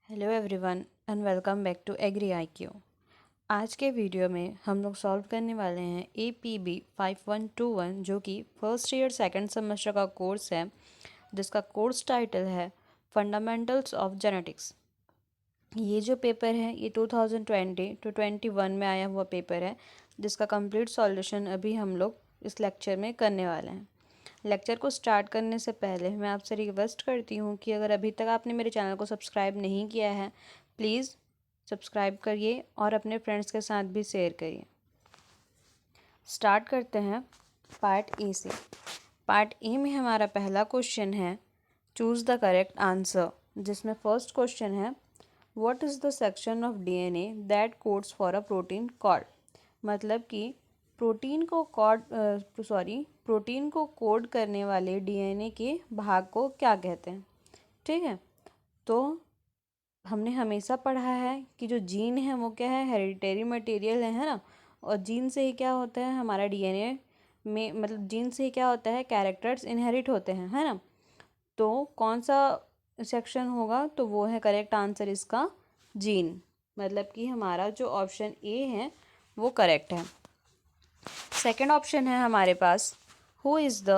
Hello everyone and welcome back to agri IQ। आज के video में हम लोग सॉल्व करने वाले हैं APB 5121 जो कि फर्स्ट ईयर सेकंड सेमेस्टर का कोर्स है, जिसका कोर्स टाइटल है फंडामेंटल्स ऑफ जेनेटिक्स। ये जो पेपर है ये 2020 टू 21 में आया हुआ पेपर है, जिसका कंप्लीट सॉल्यूशन अभी हम लोग इस लेक्चर में करने वाले हैं। लेक्चर को स्टार्ट करने से पहले मैं आपसे रिक्वेस्ट करती हूँ कि अगर अभी तक आपने मेरे चैनल को सब्सक्राइब नहीं किया है, प्लीज़ सब्सक्राइब करिए और अपने फ्रेंड्स के साथ भी शेयर करिए। स्टार्ट करते हैं पार्ट ए से। पार्ट ए में हमारा पहला क्वेश्चन है चूज़ द करेक्ट आंसर, जिसमें फर्स्ट क्वेश्चन है what is the section of DNA that codes for a protein code. मतलब कि प्रोटीन को कोड करने वाले DNA के भाग को क्या कहते हैं। ठीक है, तो हमने हमेशा पढ़ा है कि जो जीन है वो क्या है, हेरिडिटरी मटेरियल है ना। और जीन से ही क्या होता है हमारा DNA में, मतलब जीन से ही क्या होता है, कैरेक्टर्स इनहेरिट होते हैं, है ना। तो कौन सा सेक्शन होगा, तो वो है करेक्ट आंसर इसका जीन। मतलब कि हमारा जो ऑप्शन ए है वो करेक्ट है। सेकंड ऑप्शन है हमारे पास who is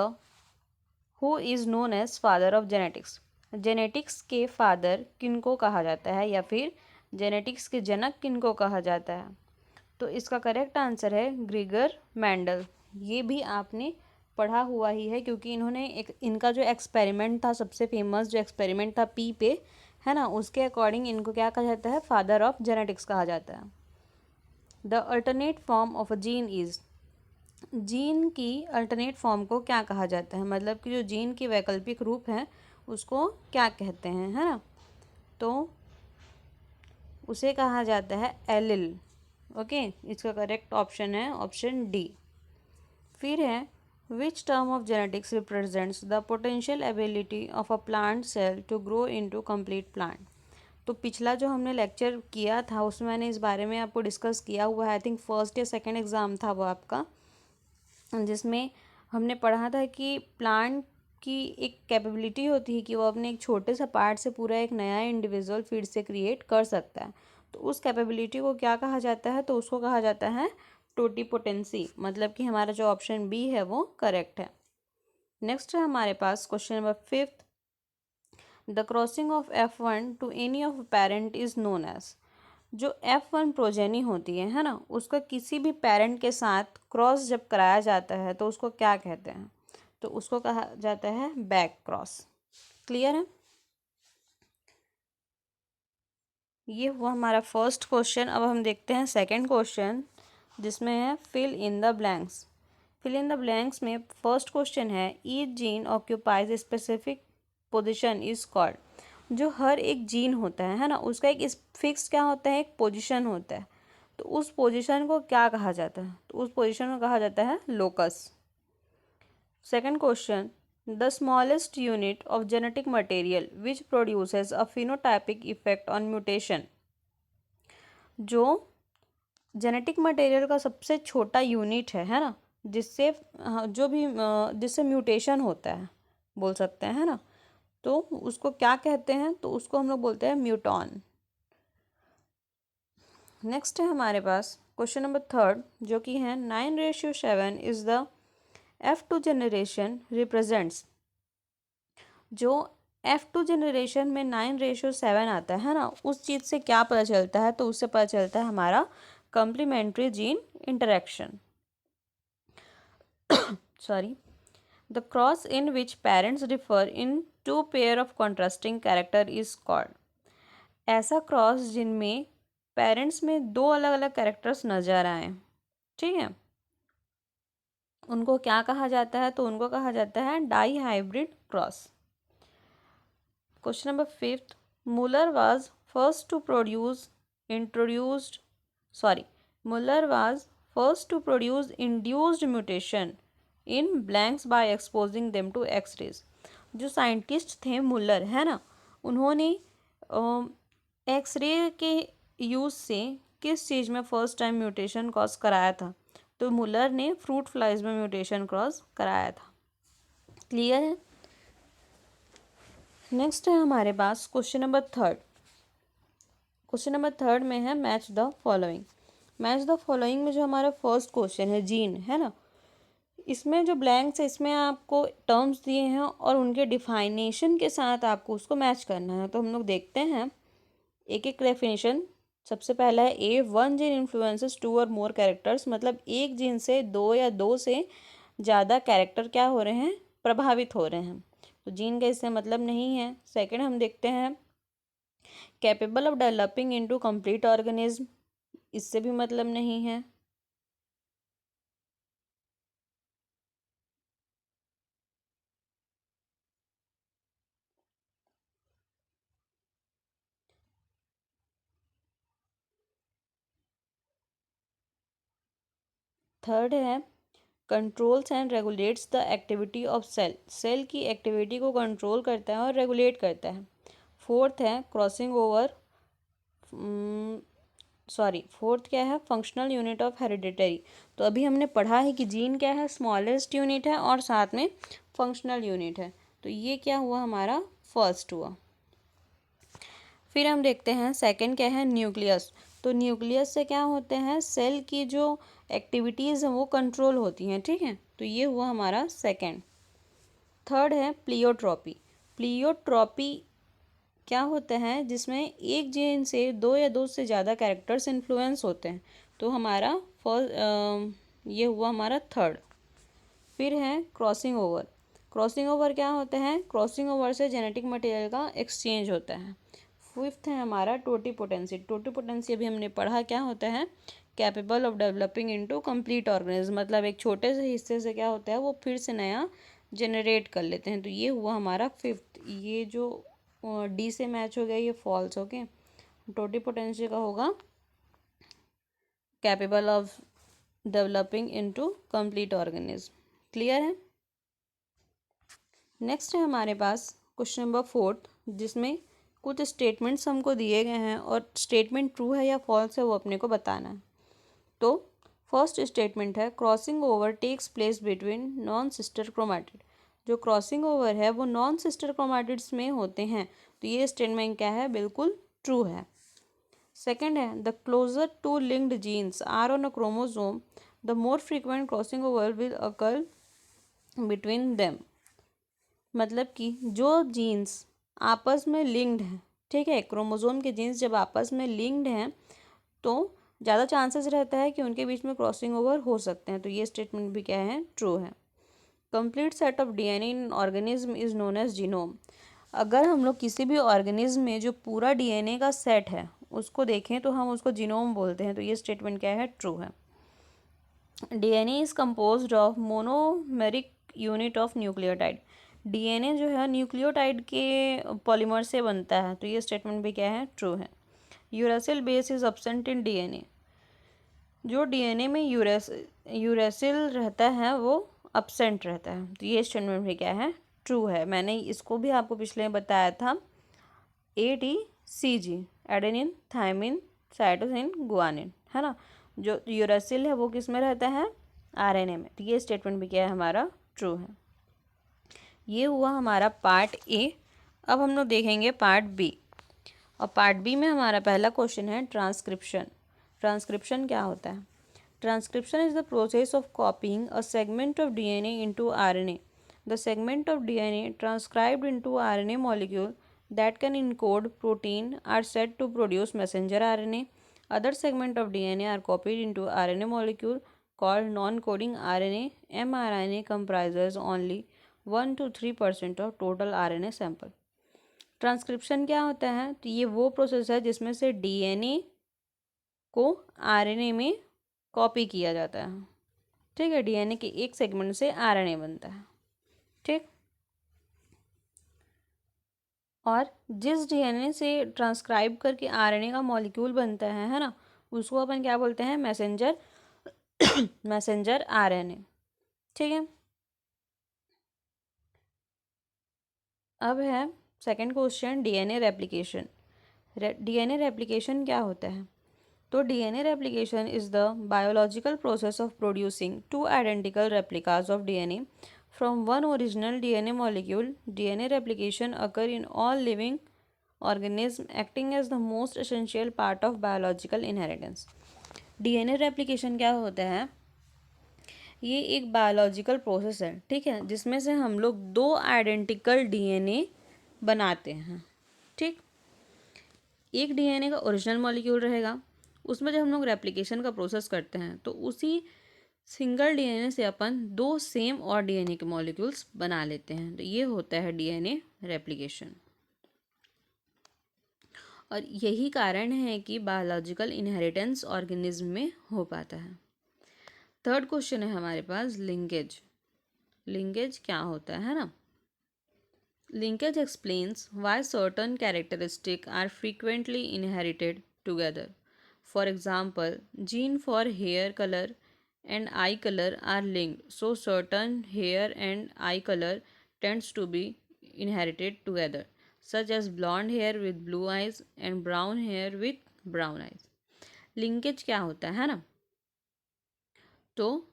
known as father of genetics. Genetics के फादर किनको कहा जाता है, या फिर जेनेटिक्स के जनक किनको कहा जाता है। तो इसका करेक्ट आंसर है ग्रीगर मेंडल। ये भी आपने पढ़ा हुआ ही है, क्योंकि इनका जो एक्सपेरिमेंट था, सबसे फेमस जो एक्सपेरिमेंट था पी पे, है ना, उसके अकॉर्डिंग इनको क्या कहा जाता है, फादर ऑफ जेनेटिक्स कहा जाता है। The alternate form of a gene is, gene की अल्टरनेट फॉर्म को क्या कहा जाता है, मतलब कि जो जीन की वैकल्पिक रूप है उसको क्या कहते हैं, है ना। तो उसे कहा जाता है एलिल। ओके, इसका करेक्ट ऑप्शन है ऑप्शन डी। फिर है which term of genetics represents the potential ability of a plant cell to grow into complete plant. तो पिछला जो हमने लेक्चर किया था उसमें मैंने इस बारे में आपको डिस्कस किया हुआ है। आई थिंक फर्स्ट या सेकेंड एग्जाम था वो आपका, जिसमें हमने पढ़ा था कि प्लांट की एक कैपेबिलिटी होती है कि वो अपने एक छोटे सा पार्ट से पूरा एक नया इंडिविजुअल फिर से क्रिएट कर सकता है। तो उस कैपेबिलिटी को क्या कहा जाता है, तो उसको कहा जाता है टोटीपोटेंसी। मतलब कि हमारा जो ऑप्शन बी है वो करेक्ट है। नेक्स्ट है हमारे पास question number 5th, the crossing of F1 to any of parent is known as. जो F1 प्रोजेनी होती है ना, उसका किसी भी पेरेंट के साथ क्रॉस जब कराया जाता है तो उसको क्या कहते हैं, तो उसको कहा जाता है बैक क्रॉस। क्लियर है। ये हुआ हमारा फर्स्ट क्वेश्चन। अब हम देखते हैं सेकंड क्वेश्चन, जिसमें है fill in the blanks. Fill in the blanks में फर्स्ट क्वेश्चन है each gene occupies specific position is called. जो हर एक जीन होता है ना, उसका एक फिक्स क्या होता है, एक पोजीशन होता है। तो उस पोजीशन को क्या कहा जाता है, तो उस पोजीशन को कहा जाता है locus. Second question, the smallest unit of genetic material which produces a phenotypic effect on mutation. जो जेनेटिक मटेरियल का सबसे छोटा यूनिट है ना, जिससे जो भी जिससे म्यूटेशन होता है बोल सकते हैं, है ना, तो उसको क्या कहते हैं, तो उसको हम लोग बोलते हैं म्यूटॉन। नेक्स्ट है हमारे पास क्वेश्चन नंबर 3rd, जो कि है 9:7 is the F2 generation represents. जो F2 जनरेशन में 9:7 आता है ना, उस चीज़ से क्या पता चलता है, तो उससे पता चलता है हमारा complementary gene interaction. Sorry, the cross in which parents differ in two pair of contrasting character is called. ऐसा क्रॉस जिनमें पेरेंट्स में दो अलग अलग कैरेक्टर्स नजर आए, ठीक है, उनको क्या कहा जाता है, तो उनको कहा जाता है dihybrid cross. Question number 5th, Muller was first to produce introduced sorry Muller was first to produce induced mutation in blanks by exposing them to X rays. जो साइंटिस्ट थे मुलर, है ना, उन्होंने एक्सरे के यूज़ से किस चीज़ में first time mutation cause कराया था, तो मुलर ने फ्रूट फ्लाइज में म्यूटेशन क्रॉस कराया था। क्लियर है। नेक्स्ट है हमारे पास question number 3rd, question number third में है match the following. Match the following में जो हमारा फर्स्ट क्वेश्चन है जीन है ना, इसमें जो ब्लैंक्स है इसमें आपको टर्म्स दिए हैं और उनके डिफाइनेशन के साथ आपको उसको मैच करना है। तो हम लोग देखते हैं एक एक डेफिनेशन। सबसे पहला है ए, वन जीन इन्फ्लुएंसेस टू और मोर कैरेक्टर्स, मतलब एक जीन से दो या दो से ज़्यादा कैरेक्टर क्या हो रहे हैं, प्रभावित हो रहे हैं। तो जीन का इससे मतलब नहीं है। सेकंड हम देखते हैं capable of developing into complete organism, इससे भी मतलब नहीं है। थर्ड है controls and regulates the activity of cell, cell की एक्टिविटी को कंट्रोल करता है और रेगुलेट करता है। फोर्थ है क्रॉसिंग ओवर, सॉरी फोर्थ क्या है, फंक्शनल यूनिट ऑफ हेरिडिटरी। तो अभी हमने पढ़ा है कि जीन क्या है, स्मॉलेस्ट यूनिट है और साथ में फंक्शनल यूनिट है। तो ये क्या हुआ, हमारा फर्स्ट हुआ। फिर हम देखते हैं सेकंड क्या है, न्यूक्लियस। तो न्यूक्लियस से क्या होते हैं, सेल की जो एक्टिविटीज़ हैं वो कंट्रोल होती हैं, ठीक है। तो ये हुआ हमारा सेकंड। थर्ड है प्लियोट्रॉपी। प्लियोट्रॉपी क्या होता है, जिसमें एक जीन से दो या दो से ज़्यादा कैरेक्टर्स इन्फ्लुएंस होते हैं। तो हमारा फर्स्ट ये हुआ हमारा थर्ड। फिर है क्रॉसिंग ओवर। क्रॉसिंग ओवर क्या होता है, क्रॉसिंग ओवर से जेनेटिक मटेरियल का एक्सचेंज होता है। फिफ्थ है हमारा टोटीपोटेंसी। टोटीपोटेंसी अभी हमने पढ़ा क्या होता है, capable of developing into complete organism, मतलब एक छोटे से हिस्से से क्या होता है वो फिर से नया जनरेट कर लेते हैं। तो ये हुआ हमारा फिफ्थ। ये जो डी से मैच हो गया ये फॉल्स, ओके। टोटीपोटेंसी का होगा capable of developing into complete organism. Clear है। नेक्स्ट है हमारे पास क्वेश्चन नंबर फोर्थ, जिसमें कुछ स्टेटमेंट्स हमको दिए गए हैं और स्टेटमेंट ट्रू है या फॉल्स है वो अपने को बताना है। तो फर्स्ट स्टेटमेंट है crossing over takes place between non sister chromatid. जो क्रॉसिंग ओवर है वो नॉन सिस्टर क्रोमैटिड्स में होते हैं। तो ये स्टेटमेंट क्या है, बिल्कुल ट्रू है। सेकेंड है the closer two linked genes are on a chromosome the more frequent crossing over will occur between them. मतलब कि जो जीन्स आपस में लिंक्ड हैं, ठीक है, क्रोमोसोम के जीन्स जब आपस में लिंक्ड हैं तो ज़्यादा चांसेस रहता है कि उनके बीच में क्रॉसिंग ओवर हो सकते हैं। तो ये स्टेटमेंट भी क्या है, ट्रू है। Complete set of DNA in organism is known as genome. अगर हम लोग किसी भी ऑर्गेनिज्म में जो पूरा डीएनए का सेट है उसको देखें तो हम उसको जीनोम बोलते हैं। तो ये स्टेटमेंट क्या है, ट्रू है। DNA is composed of monomeric unit of nucleotide. DNA जो है न्यूक्लियोटाइड के पॉलीमर से बनता है। तो ये स्टेटमेंट भी क्या है, ट्रू है। Uracil base is absent in DNA. जो डीएनए में यूरेसिल रहता है वो एब्सेंट रहता है। तो ये स्टेटमेंट भी क्या है, ट्रू है। मैंने इसको भी आपको पिछले में बताया था, ATCG, adenine thymine cytosine guanine, है ना। जो यूरेसिल है वो किस में रहता है, आरएनए में। तो ये स्टेटमेंट भी क्या है हमारा, ट्रू है। ये हुआ हमारा पार्ट ए। अब हम लोग देखेंगे पार्ट बी। और पार्ट बी में हमारा पहला क्वेश्चन है ट्रांसक्रिप्शन। ट्रांसक्रिप्शन क्या होता है, transcription is the process of कॉपिंग a segment of DNA into RNA. The segment of DNA transcribed into RNA molecule that can encode protein are said to produce messenger RNA. Other segment of DNA are copied into RNA molecule called non-coding RNA. mRNA comprises only 1 to 3% of total RNA sample. Transcription क्या होता है, तो ये वो process है जिसमें से DNA को आरएनए में कॉपी किया जाता है, ठीक है। डीएनए के एक सेगमेंट से आरएनए बनता है, ठीक। और जिस डीएनए से ट्रांसक्राइब करके आरएनए का मॉलिक्यूल बनता है ना, उसको अपन क्या बोलते हैं, मैसेंजर मैसेंजर आरएनए, ठीक है। अब है second question, DNA replication. DNA replication क्या होता है, तो DNA replication is the biological process of producing two identical replicas of DNA from one original DNA molecule. DNA replication occur in all living organism acting as the most essential part of biological inheritance. DNA replication क्या होता है? ये एक biological process है, ठीक है, जिसमें से हम लोग दो आइडेंटिकल डीएनए बनाते हैं, ठीक। एक डीएनए का ओरिजिनल मॉलिक्यूल रहेगा, उसमें जब हम लोग रेप्लिकेशन का प्रोसेस करते हैं तो उसी सिंगल डीएनए से अपन दो सेम और डीएनए के मॉलिक्यूल्स बना लेते हैं, तो ये होता है डीएनए रेप्लिकेशन। और यही कारण है कि बायोलॉजिकल इनहेरिटेंस ऑर्गेनिज्म में हो पाता है। थर्ड क्वेश्चन है हमारे पास लिंकेज। लिंकेज क्या होता है ना? Linkage explains why certain characteristic are frequently inherited together. For example, gene for hair colour and eye color are linked, so certain hair and eye color tends to be inherited together, such as blonde hair with blue eyes and brown hair with brown eyes. Linkage क्या होता है ना? तो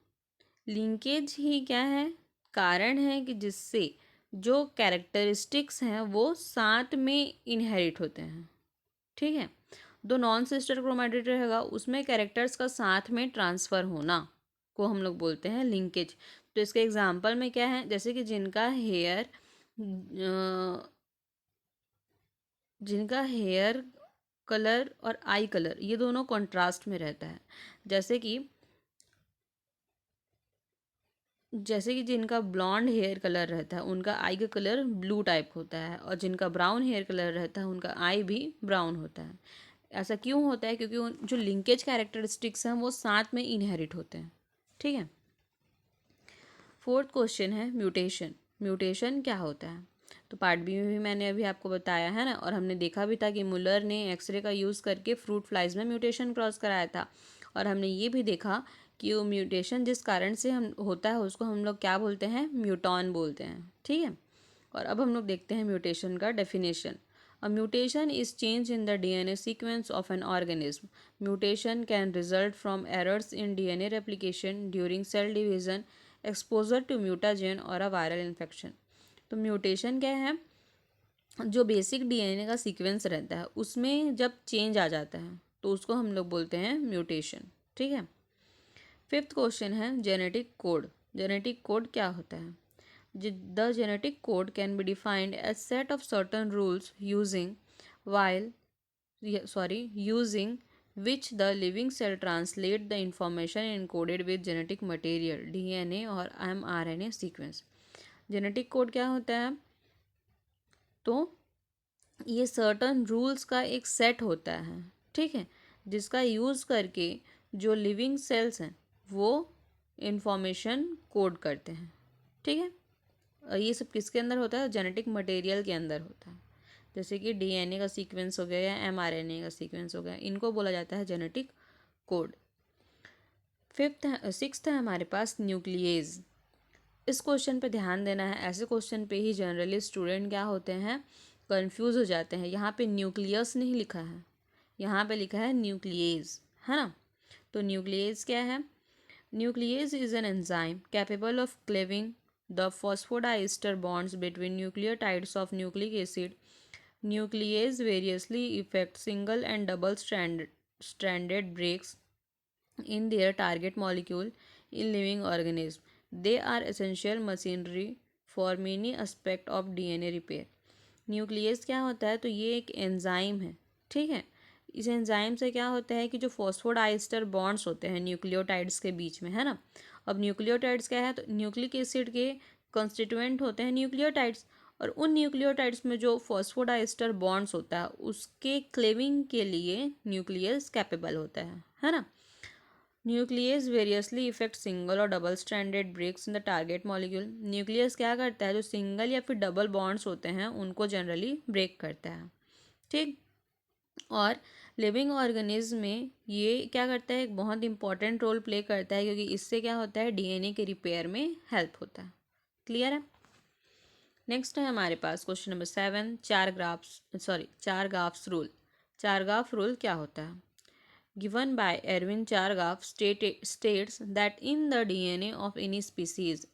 linkage ही क्या है? कारण है कि जिससे जो कैरेक्टरिस्टिक्स हैं वो साथ में इनहेरिट होते हैं, ठीक है। दो नॉन सिस्टर क्रोमैटिड रहेगा, उसमें कैरेक्टर्स का साथ में ट्रांसफ़र होना को हम लोग बोलते हैं लिंकेज। तो इसके एग्जांपल में क्या है, जैसे कि जिनका हेयर कलर और आई कलर ये दोनों कॉन्ट्रास्ट में रहता है, जैसे कि जिनका ब्लॉन्ड हेयर कलर रहता है उनका आई का कलर ब्लू टाइप होता है, और जिनका ब्राउन हेयर कलर रहता है उनका आई भी ब्राउन होता है। ऐसा क्यों होता है? क्योंकि उन जो लिंकेज कैरेक्टरिस्टिक्स हैं वो साथ में इनहेरिट होते हैं, ठीक है। फोर्थ क्वेश्चन है म्यूटेशन। म्यूटेशन क्या होता है? तो पार्ट बी में भी मैंने अभी आपको बताया है ना, और हमने देखा भी था कि मुलर ने एक्सरे का यूज़ करके फ्रूट फ्लाइज में म्यूटेशन क्रॉस कराया था, और हमने ये भी देखा कि वो म्यूटेशन जिस कारण से हम होता है उसको हम लोग क्या बोलते हैं? म्यूटॉन बोलते हैं, ठीक है। और अब हम लोग देखते हैं म्यूटेशन का definition. A mutation is change in the DNA sequence of an organism. Mutation can result from errors in DNA replication during cell division, exposure to mutagen और a viral infection. तो म्यूटेशन क्या है? जो basic DNA का sequence रहता है उसमें जब चेंज आ जाता है तो उसको हम लोग बोलते हैं म्यूटेशन, ठीक है। फिफ्थ क्वेश्चन है जेनेटिक कोड। जेनेटिक कोड क्या होता है? The genetic code can be defined as set of certain rules using which the living cell translate the information encoded with genetic material DNA और mRNA sequence. Genetic code क्या होता है? तो ये certain rules का एक सेट होता है, ठीक है, जिसका यूज़ करके जो लिविंग सेल्स हैं वो इंफॉर्मेशन कोड करते हैं, ठीक है। ये सब किसके अंदर होता है? जेनेटिक मटेरियल के अंदर होता है, जैसे कि डीएनए का सीक्वेंस हो गया या एमआरएनए का सीक्वेंस हो गया, इनको बोला जाता है जेनेटिक कोड। सिक्स्थ है हमारे पास न्यूक्लियेज। इस क्वेश्चन पे ध्यान देना है, ऐसे क्वेश्चन पे ही जनरली स्टूडेंट क्या होते हैं? कंफ्यूज हो जाते हैं। यहाँ पे न्यूक्लियस नहीं लिखा है, यहाँ पे लिखा है न्यूक्लियेज, है ना। तो न्यूक्लियेज क्या है? Nuclease is an enzyme capable of cleaving the phosphodiester bonds between nucleotides of nucleic acid. Nuclease variously effect single and double stranded breaks in their target molecule in living organisms. They are essential machinery for many aspects of DNA repair. Nucleus क्या होता है? तो ये एक enzyme है, ठीक है। इस एंजाइम से क्या होता है कि जो फॉस्फोडाइस्टर बॉन्ड्स होते हैं न्यूक्लियोटाइड्स के बीच में, है ना। अब न्यूक्लियोटाइड्स क्या है? तो न्यूक्लिक एसिड के कॉन्स्टिट्यूएंट होते हैं न्यूक्लियोटाइड्स, और उन न्यूक्लियोटाइड्स में जो फॉस्फोडाइस्टर बॉन्ड्स होता है उसके क्लेविंग के लिए न्यूक्लियस कैपेबल होता है ना। न्यूक्लियस वेरियसली इफेक्ट सिंगल और double stranded breaks in the target molecule. Nucleus क्या करता है? जो सिंगल या फिर डबल बॉन्ड्स होते हैं उनको जनरली ब्रेक करता है, ठीक। और लिविंग ऑर्गेनिज्म में ये क्या करता है? एक बहुत इंपॉर्टेंट रोल प्ले करता है, क्योंकि इससे क्या होता है? डीएनए के रिपेयर में हेल्प होता है। क्लियर है? नेक्स्ट है हमारे पास क्वेश्चन नंबर 7, चार रूल। चारगाफ रूल क्या होता है? Given by Erwin Chargaff states that in the DNA of any species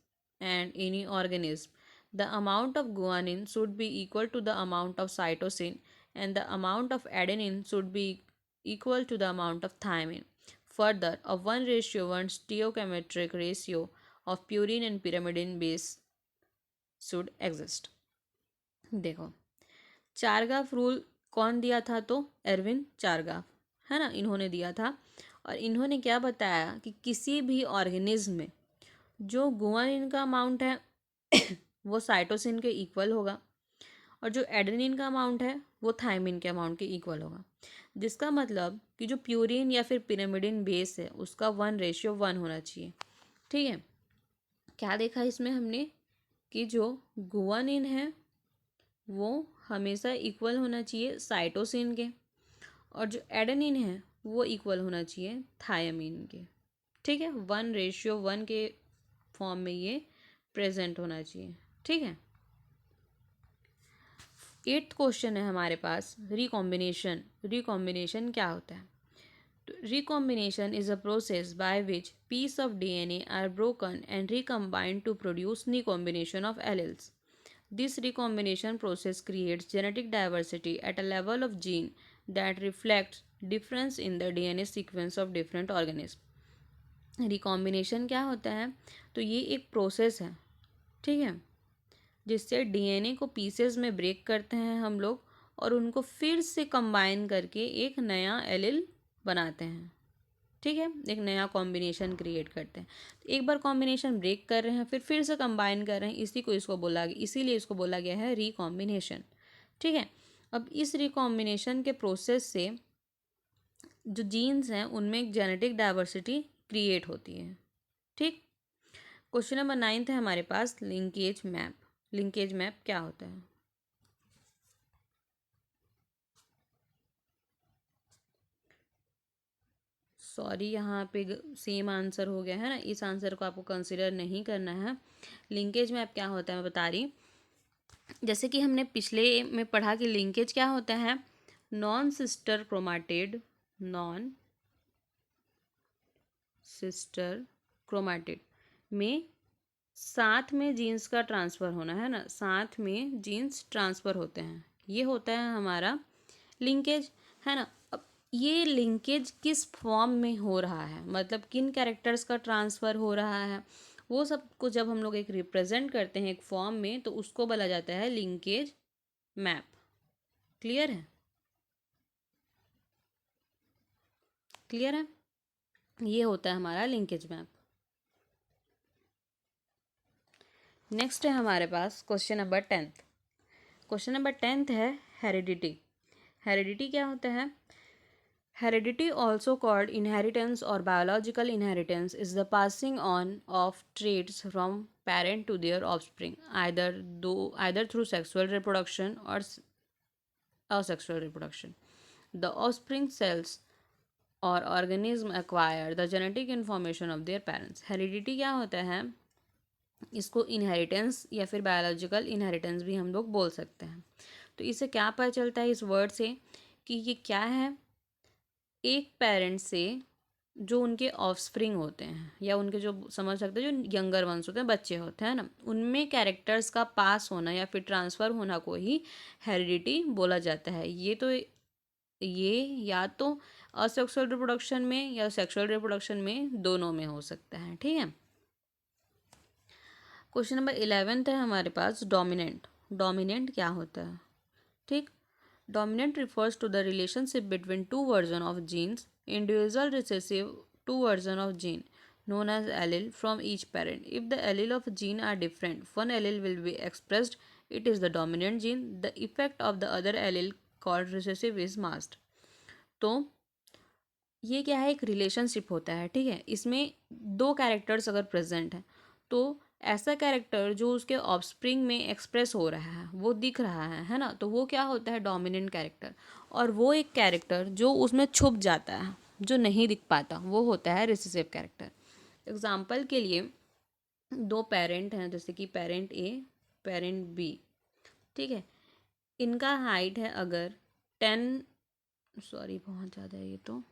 and any organism, the amount of guanine should be equal to the amount of cytosine and the amount of adenine should be equal to the amount of thymine. Further, a 1:1 stoichiometric ratio of purine and pyrimidine base should exist. देखो, चारगाफ rule कौन दिया था? तो Irwin चारगाफ, है ना, इन्होंने दिया था। और इन्होंने क्या बताया कि किसी भी ऑर्गेनिज्म में जो गुआनिन का अमाउंट है वो साइटोसिन के इक्वल होगा, और जो एडेनिन का अमाउंट है वो थायमिन के अमाउंट के इक्वल होगा। जिसका मतलब कि जो प्यूरिन या फिर पिरामिडिन बेस है उसका 1:1 होना चाहिए। ठीक है, क्या देखा इसमें हमने कि जो गुआनिन है वो हमेशा इक्वल होना चाहिए साइटोसिन के, और जो एडेनिन है वो इक्वल होना चाहिए थायमिन के। ठीक है, 1:1 के फॉर्म में ये प्रेजेंट होना चाहिए। ठीक है, 8th क्वेश्चन है हमारे पास, रिकॉम्बिनेशन। रिकॉम्बिनेशन क्या होता है? Recombination is a process by which pieces of DNA are broken and recombined to produce new combination of alleles. This recombination process creates genetic diversity at a level of gene that reflects difference in the DNA sequence of different organisms. Recombination क्या होता है? तो ये एक process है, ठीक है, जिससे डीएनए को पीसेस में ब्रेक करते हैं हम लोग और उनको फिर से कंबाइन करके एक नया एलिल बनाते हैं। ठीक है, एक नया कॉम्बिनेशन क्रिएट करते हैं। तो एक बार कॉम्बिनेशन ब्रेक कर रहे हैं फिर से कंबाइन कर रहे हैं, इसीलिए इसको बोला गया है रिकॉम्बिनेशन। ठीक है, अब इस रिकॉम्बिनेशन के प्रोसेस से जो जीन्स हैं उनमें एक जेनेटिक डाइवर्सिटी क्रिएट होती है। ठीक, क्वेश्चन नंबर 9 है हमारे पास, लिंकेज मैप। लिंकेज मैप क्या होता है? सॉरी, यहाँ पे सेम आंसर हो गया है ना, इस आंसर को आपको कंसिडर नहीं करना है। लिंकेज मैप क्या होता है मैं बता रही। जैसे कि हमने पिछले में पढ़ा कि लिंकेज क्या होता है, non sister chromatid, non sister chromatid में साथ में जीन्स का ट्रांसफ़र होना, है ना, साथ में जीन्स ट्रांसफ़र होते हैं, ये होता है हमारा लिंकेज, है ना। अब ये लिंकेज किस फॉर्म में हो रहा है, मतलब किन कैरेक्टर्स का ट्रांसफ़र हो रहा है, वो सब को जब हम लोग एक रिप्रेजेंट करते हैं एक फॉर्म में तो उसको बोला जाता है लिंकेज मैप। क्लियर है? क्लियर है, ये होता है हमारा लिंकेज मैप। नेक्स्ट है हमारे पास question number 10th। Question number 10th है हेरिडिटी। हेरिडिटी क्या होता है? Heredity, also called inheritance or biological inheritance, is the passing on of traits from parent to their offspring, either through sexual reproduction or asexual reproduction. The offspring cells or organism acquire the genetic information of their parents. Heredity क्या होता है? इसको inheritance या फिर biological inheritance भी हम लोग बोल सकते हैं। तो इससे क्या पता चलता है इस वर्ड से कि ये क्या है? एक पेरेंट से जो उनके ऑफस्प्रिंग होते हैं या उनके जो समझ सकते हैं जो यंगर वंस होते हैं, बच्चे होते हैं ना, उनमें कैरेक्टर्स का पास होना या फिर ट्रांसफ़र होना को ही हेरिडिटी बोला जाता है। ये या तो असेक्सुअल रिप्रोडक्शन में या सेक्सुअल रिप्रोडक्शन में, दोनों में हो सकता है। ठीक है, क्वेश्चन नंबर 11 है हमारे पास, डोमिनेंट। डोमिनेंट क्या होता है? ठीक, dominant refers to the relationship between two versions of genes. Individual receive two versions of gene known as allele from each parent. If the allele of gene are different, one allele will be expressed. It is the dominant gene. The effect of the other allele called recessive is masked. तो ये क्या है? एक relationship होता है। ठीक है, इसमें दो कैरेक्टर्स अगर प्रेजेंट हैं तो ऐसा कैरेक्टर जो उसके ऑफस्प्रिंग में एक्सप्रेस हो रहा है वो दिख रहा है ना, तो वो क्या होता है? Dominant character. और वो एक कैरेक्टर जो उसमें छुप जाता है, जो नहीं दिख पाता, वो होता है रिसेसिव कैरेक्टर। एग्जाम्पल के लिए दो पेरेंट हैं, जैसे कि पेरेंट ए, पेरेंट बी। ठीक है, इनका हाइट है अगर 10, सॉरी बहुत ज़्यादा है ये, तो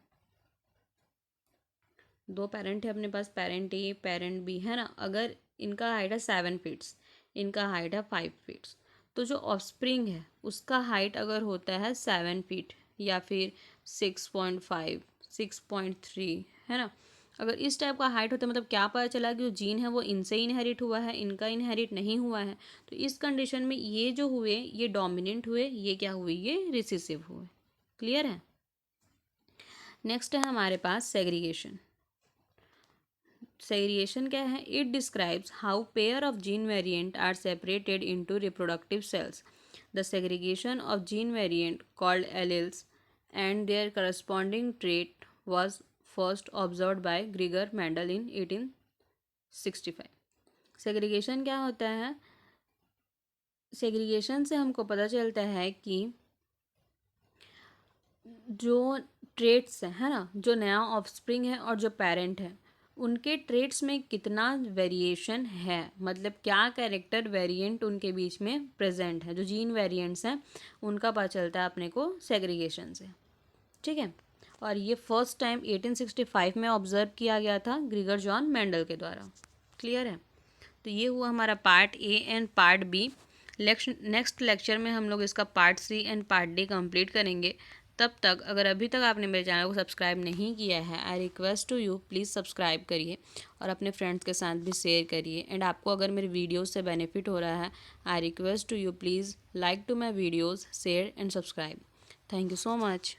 दो पेरेंट है अपने पास, पेरेंट ए पेरेंट बी, है ना। अगर इनका हाइट है 7 फीट्स, इनका हाइट है 5 फीट्स, तो जो ऑफस्प्रिंग है उसका हाइट अगर होता है 7 फीट या फिर 6.5, 6.3, है ना, अगर इस टाइप का हाइट होता है मतलब क्या पता चला कि जो जीन है वो इनसे इनहेरिट हुआ है, इनका इनहेरिट नहीं हुआ है। तो इस कंडीशन में ये जो हुए ये डोमिनेंट हुए, ये क्या हुए, ये रिसेसिव हुए। क्लियर है। नेक्स्ट है हमारे पास सेग्रीगेशन। सेग्रीगेशन क्या है? It describes how pair of gene variant are separated into reproductive cells. The segregation of gene variant called alleles and their corresponding trait was first observed by Gregor Mendel in 1865। Segregation क्या होता है? Segregation से हमको पता चलता है कि जो ट्रेट्स है ना, जो नया ऑफस्प्रिंग है और जो पेरेंट है उनके ट्रेट्स में कितना वेरिएशन है, मतलब क्या कैरेक्टर वेरिएंट उनके बीच में प्रेजेंट है, जो जीन वेरिएंट्स हैं उनका पता चलता है अपने को सेग्रीगेशन से। ठीक है। और ये फर्स्ट टाइम 1865 में ऑब्जर्व किया गया था ग्रीगर जॉन मेंडल के द्वारा। क्लियर है। तो ये हुआ हमारा part A and part B. Next lecture में हम लोग इसका part C and part D complete करेंगे। तब तक अगर अभी तक आपने मेरे चैनल को सब्सक्राइब नहीं किया है, I request to you please subscribe करिए और अपने फ्रेंड्स के साथ भी शेयर करिए। एंड आपको अगर मेरे वीडियोस से बेनिफिट हो रहा है, I request to you please like to my videos, share and subscribe. Thank you so much.